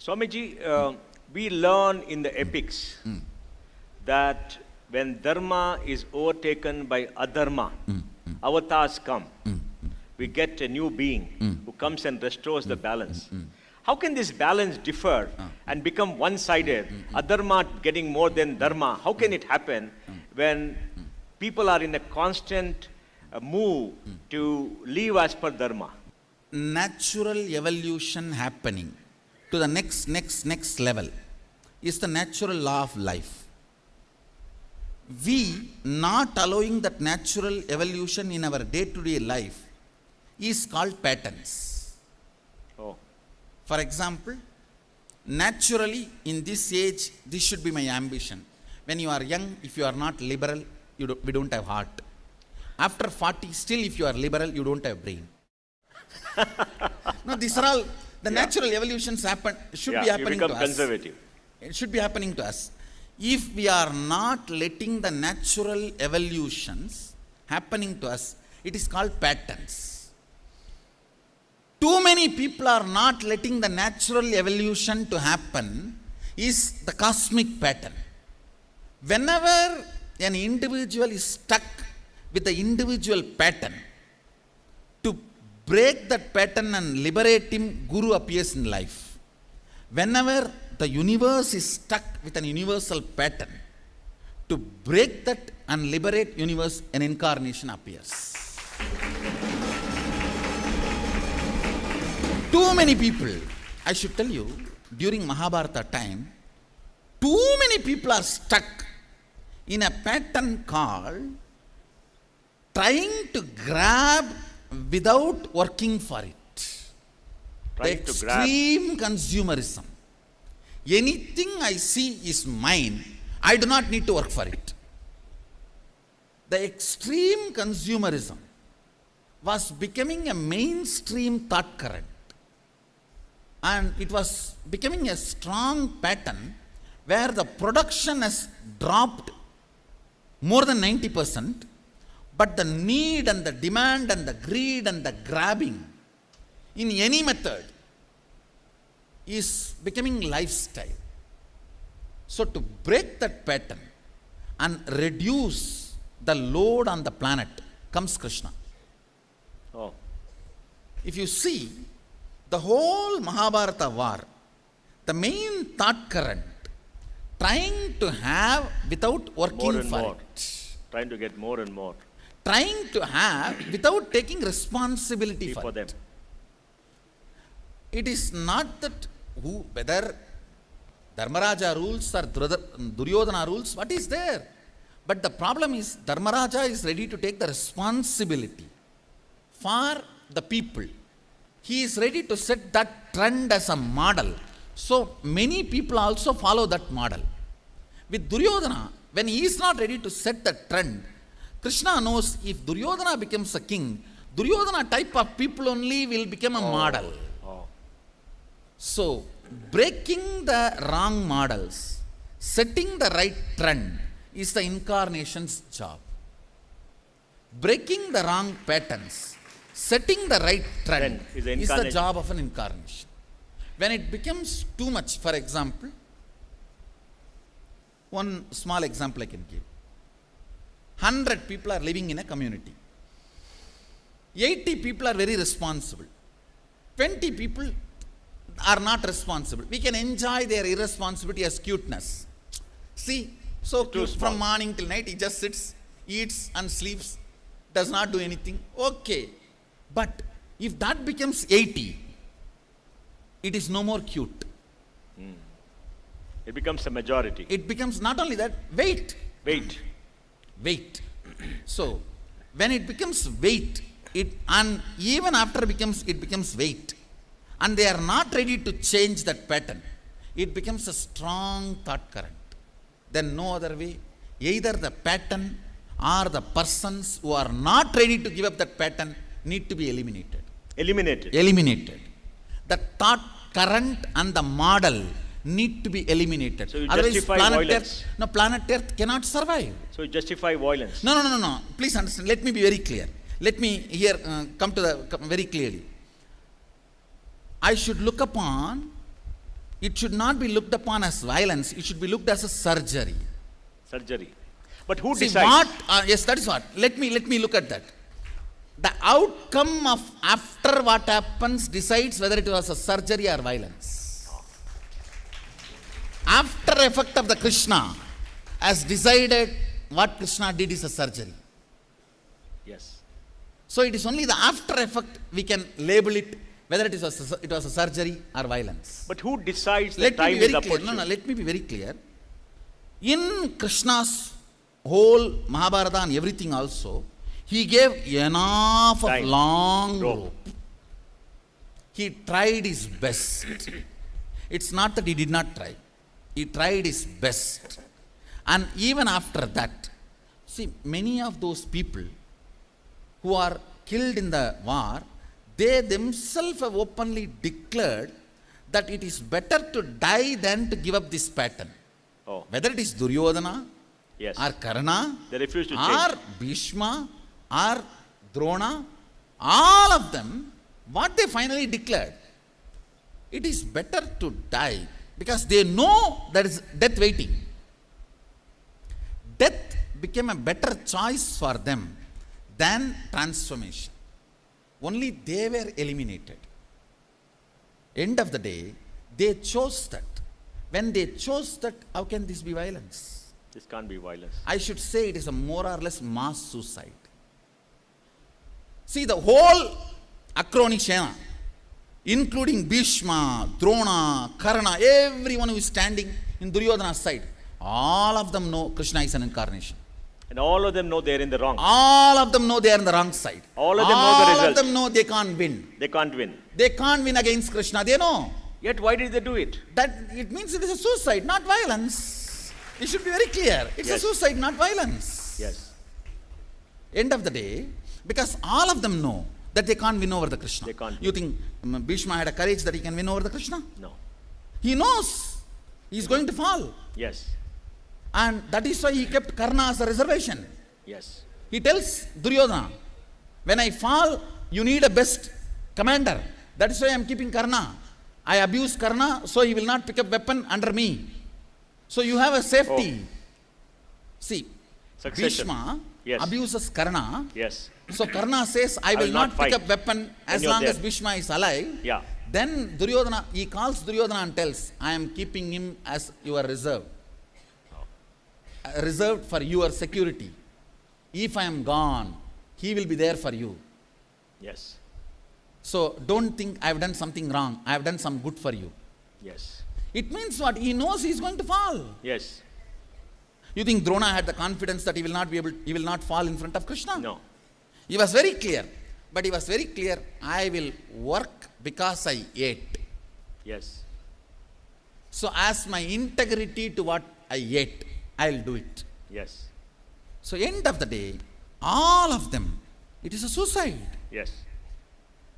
Swamiji, we learn in the epics that when dharma is overtaken by adharma, avatars come. We get a new being who comes and restores the balance. How can this balance differ and become one-sided, adharma getting more than dharma? How can it happen when people are in a constant move to live as per dharma? Natural evolution happening to the next level is the natural law of life. We not allowing that natural evolution in our day-to-day life is called patterns. Oh. For example, naturally in this age, this should be my ambition. When you are young, if you are not liberal, we don't have heart. After 40, still if you are liberal, you don't have brain. No, these are all the natural evolutions should be happening to us. Conservative. It should be happening to us. If we are not letting the natural evolutions happening to us, it is called patterns. Too many people are not letting the natural evolution to happen is the cosmic pattern. Whenever an individual is stuck with the individual pattern, to break that pattern and liberate him, Guru appears in life. Whenever the universe is stuck with an universal pattern, to break that and liberate universe, an incarnation appears. Too many people, I should tell you, during Mahabharata time, too many people are stuck in a pattern called trying to grab without working for it. The extreme consumerism. Anything I see is mine, I do not need to work for it. The extreme consumerism was becoming a mainstream thought current. And it was becoming a strong pattern where the production has dropped more than 90%, but the need and the demand and the greed and the grabbing in any method is becoming lifestyle. So to break that pattern and reduce the load on the planet comes Krishna. Oh. If you see the whole Mahabharata war, the main thought current trying to have without working for it. Trying to get more and more. Trying to have without taking responsibility for them. It is not that whether Dharmaraja rules or Duryodhana rules, what is there? But the problem is Dharmaraja is ready to take the responsibility for the people. He is ready to set that trend as a model. So many people also follow that model. With Duryodhana, when he is not ready to set the trend, Krishna knows if Duryodhana becomes a king, Duryodhana type of people only will become a model. So, breaking the wrong models, setting the right trend is the incarnation's job. Breaking the wrong patterns, setting the right trend is the job of an incarnation. When it becomes too much, for example, one small example I can give. 100 people are living in a community. 80 people are very responsible. 20 people are not responsible. We can enjoy their irresponsibility as cuteness. See, so cute from morning till night, he just sits, eats and sleeps, does not do anything. Okay. But if that becomes 80, it is no more cute. It becomes a majority. It becomes not only that, weight. So, when it becomes weight, and even after it becomes weight, and they are not ready to change that pattern, it becomes a strong thought current. Then no other way, either the pattern or the persons who are not ready to give up that pattern need to be eliminated. The thought current and the model need to be eliminated. So you justify violence. Planet Earth cannot survive. So you justify violence. No. Please understand. Let me be very clear. Let me here come very clearly. I should look upon it should not be looked upon as violence, it should be looked as a surgery. Surgery. But who See decides? what, yes, that is what. Let me look at that. The outcome of after what happens decides whether it was a surgery or violence. After effect of the Krishna has decided what Krishna did is a surgery. Yes. So it is only the after effect we can label it whether it was a surgery or violence. But who decides the Let me time be is very clear. opportune? Let me be very clear. In Krishna's whole Mahabharata and everything also, he gave enough of Time. long Rope. rope. He tried his best. It's not that he did not try. He tried his best. And even after that, see, many of those people who are killed in the war, they themselves have openly declared that it is better to die than to give up this pattern. Oh, Whether it is Duryodhana, yes. or Karna, They refuse to or change. Bhishma, or Drona, all of them, what they finally declared, it is better to die because they know there is death waiting. Death became a better choice for them than transformation. Only they were eliminated. End of the day, they chose that. When they chose that, how can this be violence? This can't be violence. I should say it is a more or less mass suicide. See, the whole Akroni Sena, including Bhishma, Drona, Karna, everyone who is standing in Duryodhana's side, all of them know Krishna is an incarnation. And all of them know they're in the wrong. All of them know they are on the wrong side. All of them know the All of result. them know they can't win. They can't win. They can't win against Krishna. They know. Yet why did they do it? That it means it is a suicide, not violence. It should be very clear. It's Yes. a suicide, not violence. Yes. End of the day, because all of them know that they can't win over the Krishna. They can't You think Bhishma had a courage that he can win over the Krishna? No. He knows he's going to fall. Yes. And that is why he kept Karna as a reservation. Yes. He tells Duryodhana, when I fall, you need a best commander. That is why I am keeping Karna. I abuse Karna, so he will not pick up weapon under me. So you have a safety. See, Succession. Bhishma Yes. abuses Karna. Yes. So Karna says, I will not pick fight up weapon as you're long as there. Bhishma is alive. Yeah. Then Duryodhana, he calls Duryodhana and tells, I am keeping him as your reserve. Reserved for your security. If I am gone, he will be there for you. Yes. So don't think I have done something wrong. I have done some good for you. Yes. It means what? He knows he is going to fall. Yes. You think Drona had the confidence that he will not fall in front of Krishna? No. He was very clear. But he was very clear, I will work because I ate. Yes. So as my integrity to what I ate, I will do it. Yes. So end of the day, all of them, it is a suicide. Yes.